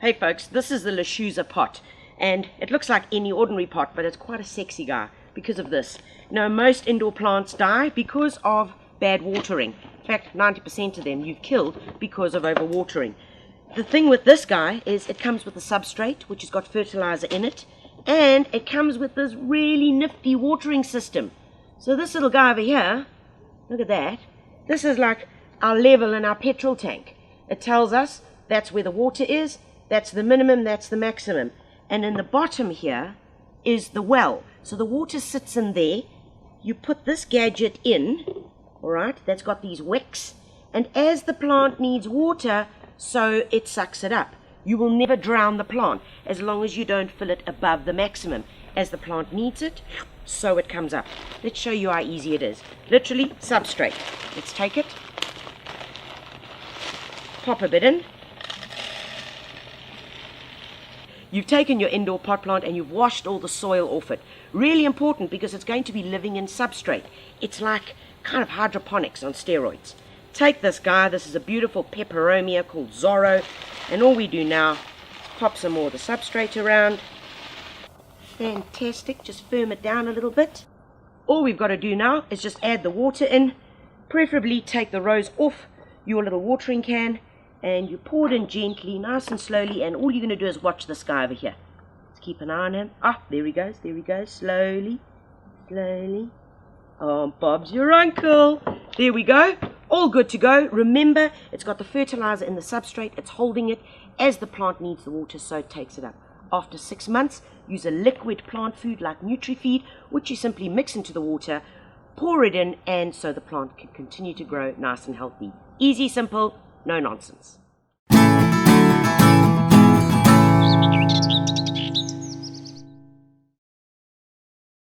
Hey folks, this is the Lechuza pot, and it looks like any ordinary pot, but it's quite a sexy guy because of this. Now, most indoor plants die because of bad watering. In fact, 90% of them you've killed because of overwatering. The thing with this guy is it comes with a substrate, which has got fertilizer in it, and it comes with this really nifty watering system. So this little guy over here, look at that, this is like our level in our petrol tank. It tells us that's where the water is. That's the minimum, that's the maximum. And in the bottom here is the well. So the water sits in there. You put this gadget in, all right, that's got these wicks. And as the plant needs water, so it sucks it up. You will never drown the plant as long as you don't fill it above the maximum. As the plant needs it, so it comes up. Let's show you how easy it is. Literally, substrate. Let's take it. Pop a bit in. You've taken your indoor pot plant and you've washed all the soil off it. Really important because it's going to be living in substrate. It's like kind of hydroponics on steroids. Take this guy. This is a beautiful peperomia called Zorro. And all we do now is pop some more of the substrate around. Fantastic. Just firm it down a little bit. All we've got to do now is just add the water in. Preferably take the rows off your little watering can. And you pour it in gently, nice and slowly, and all you're going to do is watch this guy over here. Let's keep an eye on him. Ah, there he goes, slowly, slowly. Oh, Bob's your uncle. There we go, all good to go. Remember, it's got the fertilizer in the substrate, it's holding it. As the plant needs the water, so it takes it up. After 6 months, use a liquid plant food like Nutri-Feed, which you simply mix into the water, pour it in, and so the plant can continue to grow nice and healthy. Easy, simple. No nonsense.